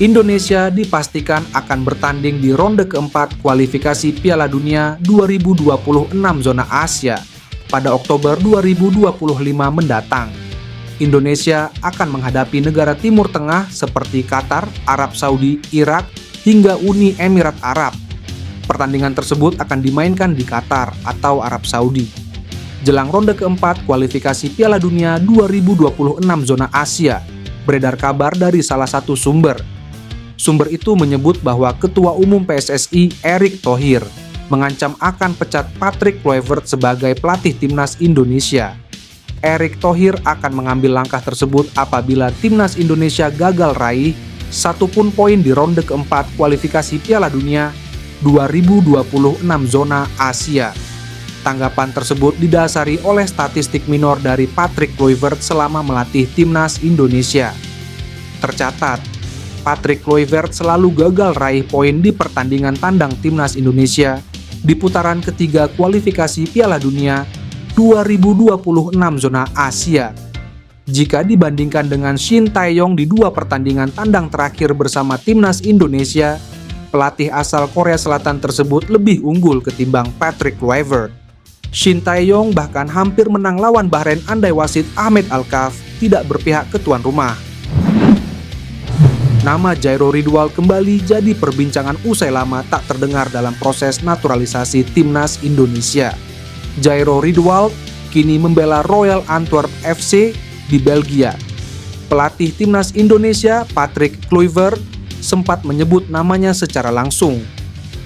Indonesia dipastikan akan bertanding di ronde keempat kualifikasi Piala Dunia 2026 zona Asia pada Oktober 2025 mendatang. Indonesia akan menghadapi negara Timur Tengah seperti Qatar, Arab Saudi, Irak, hingga Uni Emirat Arab. Pertandingan tersebut akan dimainkan di Qatar atau Arab Saudi. Jelang ronde keempat kualifikasi Piala Dunia 2026 zona Asia, beredar kabar dari salah satu sumber. Sumber itu menyebut bahwa Ketua Umum PSSI Erick Thohir mengancam akan pecat Patrick Kluivert sebagai pelatih timnas Indonesia. Erick Thohir akan mengambil langkah tersebut apabila timnas Indonesia gagal raih satupun poin di ronde keempat kualifikasi Piala Dunia 2026 zona Asia. Tanggapan tersebut didasari oleh statistik minor dari Patrick Kluivert selama melatih timnas Indonesia. Tercatat, Patrick Kluivert selalu gagal raih poin di pertandingan tandang timnas Indonesia di putaran ketiga kualifikasi Piala Dunia 2026 zona Asia. Jika dibandingkan dengan Shin Tae-yong di dua pertandingan tandang terakhir bersama timnas Indonesia, pelatih asal Korea Selatan tersebut lebih unggul ketimbang Patrick Kluivert. Shin Tae-yong bahkan hampir menang lawan Bahrain andai wasit Ahmed Alkaf tidak berpihak ke tuan rumah. Nama Jairo Ridwal kembali jadi perbincangan usai lama tak terdengar dalam proses naturalisasi timnas Indonesia. Jairo Ridwal kini membela Royal Antwerp FC di Belgia. Pelatih timnas Indonesia Patrick Kluivert sempat menyebut namanya secara langsung.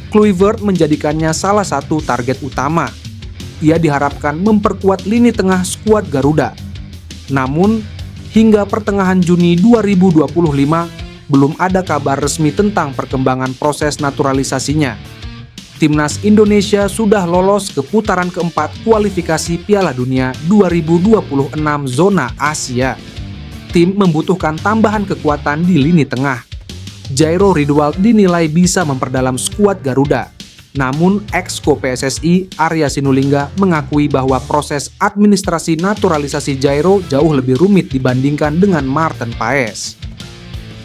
Kluivert menjadikannya salah satu target utama. Ia diharapkan memperkuat lini tengah skuad Garuda. Namun, hingga pertengahan Juni 2025, belum ada kabar resmi tentang perkembangan proses naturalisasinya. Timnas Indonesia sudah lolos ke putaran keempat kualifikasi Piala Dunia 2026 zona Asia. Tim membutuhkan tambahan kekuatan di lini tengah. Jairo Ridwal dinilai bisa memperdalam skuad Garuda. Namun, ex-ko PSSI Arya Sinulinga mengakui bahwa proses administrasi naturalisasi Jairo jauh lebih rumit dibandingkan dengan Marten Paes.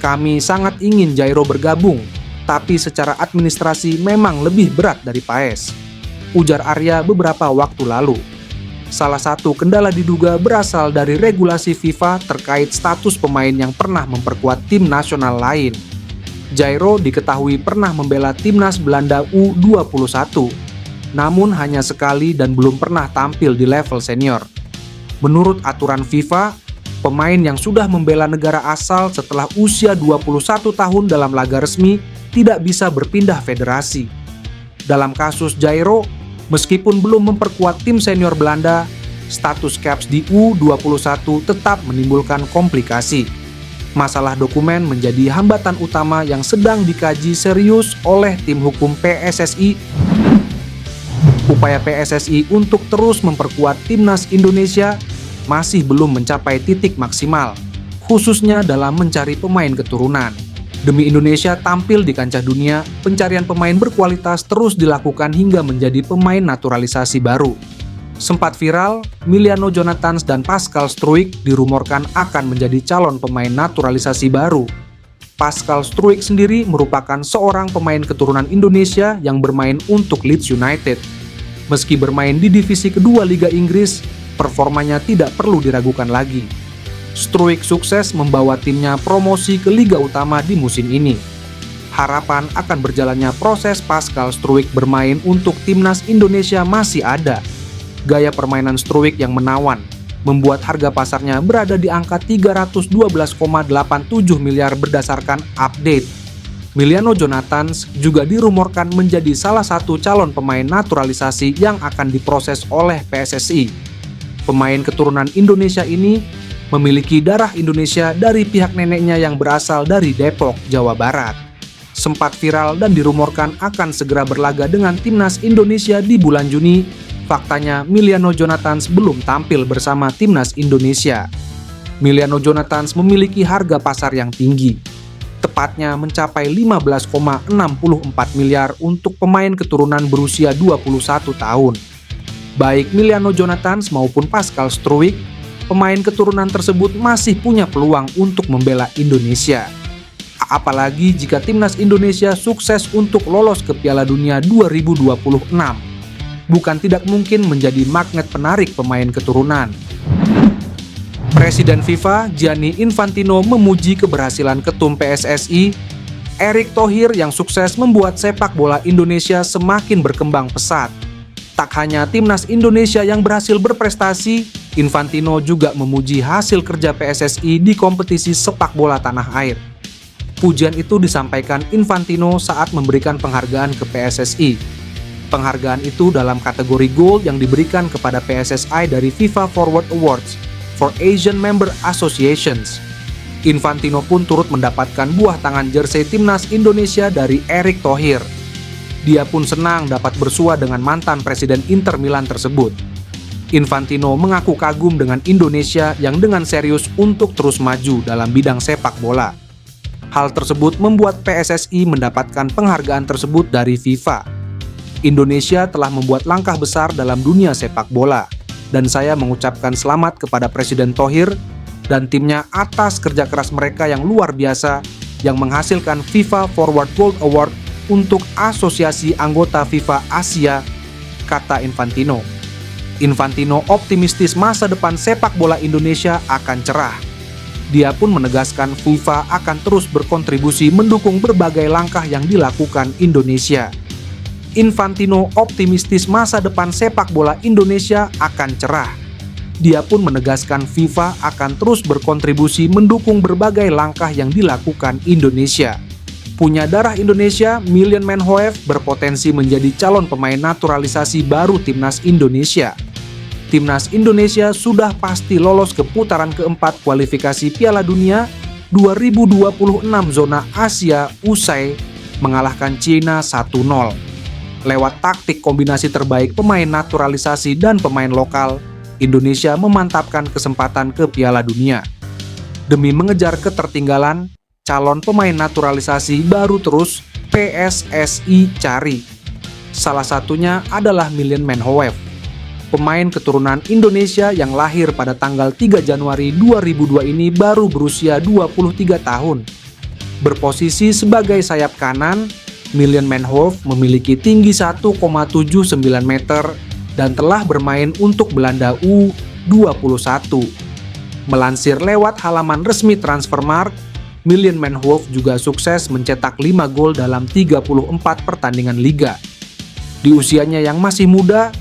Kami sangat ingin Jairo bergabung, tapi secara administrasi memang lebih berat dari Paes, ujar Arya beberapa waktu lalu. Salah satu kendala diduga berasal dari regulasi FIFA terkait status pemain yang pernah memperkuat tim nasional lain. Jairo diketahui pernah membela timnas Belanda U21, namun hanya sekali dan belum pernah tampil di level senior. Menurut aturan FIFA, pemain yang sudah membela negara asal setelah usia 21 tahun dalam laga resmi tidak bisa berpindah federasi. Dalam kasus Jairo, meskipun belum memperkuat tim senior Belanda, status caps di U21 tetap menimbulkan komplikasi. Masalah dokumen menjadi hambatan utama yang sedang dikaji serius oleh tim hukum PSSI. Upaya PSSI untuk terus memperkuat timnas Indonesia masih belum mencapai titik maksimal, khususnya dalam mencari pemain keturunan. Demi Indonesia tampil di kancah dunia, pencarian pemain berkualitas terus dilakukan hingga menjadi pemain naturalisasi baru. Sempat viral, Miliano Jonathans dan Pascal Struijk dirumorkan akan menjadi calon pemain naturalisasi baru. Pascal Struijk sendiri merupakan seorang pemain keturunan Indonesia yang bermain untuk Leeds United. Meski bermain di divisi kedua Liga Inggris, performanya tidak perlu diragukan lagi. Struijk sukses membawa timnya promosi ke Liga Utama di musim ini. Harapan akan berjalannya proses Pascal Struijk bermain untuk timnas Indonesia masih ada. Gaya permainan Struijk yang menawan membuat harga pasarnya berada di angka 312,87 miliar berdasarkan update. Miliano Jonathans juga dirumorkan menjadi salah satu calon pemain naturalisasi yang akan diproses oleh PSSI. Pemain keturunan Indonesia ini memiliki darah Indonesia dari pihak neneknya yang berasal dari Depok, Jawa Barat. Sempat viral dan dirumorkan akan segera berlaga dengan timnas Indonesia di bulan Juni. Faktanya, Miliano Jonathans belum tampil bersama timnas Indonesia. Miliano Jonathans memiliki harga pasar yang tinggi, tepatnya mencapai 15,64 miliar untuk pemain keturunan berusia 21 tahun. Baik Miliano Jonathans maupun Pascal Struijk, pemain keturunan tersebut masih punya peluang untuk membela Indonesia. Apalagi jika timnas Indonesia sukses untuk lolos ke Piala Dunia 2026. Bukan tidak mungkin menjadi magnet penarik pemain keturunan. Presiden FIFA Gianni Infantino memuji keberhasilan Ketum PSSI Erick Thohir yang sukses membuat sepak bola Indonesia semakin berkembang pesat. Tak hanya timnas Indonesia yang berhasil berprestasi, Infantino juga memuji hasil kerja PSSI di kompetisi sepak bola tanah air. Pujian itu disampaikan Infantino saat memberikan penghargaan ke PSSI. Penghargaan itu dalam kategori Gold yang diberikan kepada PSSI dari FIFA Forward Awards for Asian Member Associations. Infantino pun turut mendapatkan buah tangan jersey timnas Indonesia dari Erick Thohir. Dia pun senang dapat bersua dengan mantan Presiden Inter Milan tersebut. Infantino mengaku kagum dengan Indonesia yang dengan serius untuk terus maju dalam bidang sepak bola. Hal tersebut membuat PSSI mendapatkan penghargaan tersebut dari FIFA. Indonesia telah membuat langkah besar dalam dunia sepak bola, dan saya mengucapkan selamat kepada Presiden Thohir dan timnya atas kerja keras mereka yang luar biasa yang menghasilkan FIFA Forward Gold Award untuk asosiasi anggota FIFA Asia, kata Infantino. Infantino optimistis masa depan sepak bola Indonesia akan cerah. Dia pun menegaskan FIFA akan terus berkontribusi mendukung berbagai langkah yang dilakukan Indonesia. Infantino optimistis masa depan sepak bola Indonesia akan cerah. Dia pun menegaskan FIFA akan terus berkontribusi mendukung berbagai langkah yang dilakukan Indonesia. Punya darah Indonesia, Million Man Hoef berpotensi menjadi calon pemain naturalisasi baru timnas Indonesia. Timnas Indonesia sudah pasti lolos ke putaran keempat kualifikasi Piala Dunia 2026 zona Asia usai mengalahkan Cina 1-0. Lewat taktik kombinasi terbaik pemain naturalisasi dan pemain lokal, Indonesia memantapkan kesempatan ke Piala Dunia. Demi mengejar ketertinggalan, calon pemain naturalisasi baru terus PSSI cari. Salah satunya adalah Million Man Hoef, pemain keturunan Indonesia yang lahir pada tanggal 3 Januari 2002 ini baru berusia 23 tahun. Berposisi sebagai sayap kanan, Million Man Hoef memiliki tinggi 1,79 meter dan telah bermain untuk Belanda U21. Melansir lewat halaman resmi Transfermarkt, Million Man Hoef juga sukses mencetak 5 gol dalam 34 pertandingan liga. Di usianya yang masih muda,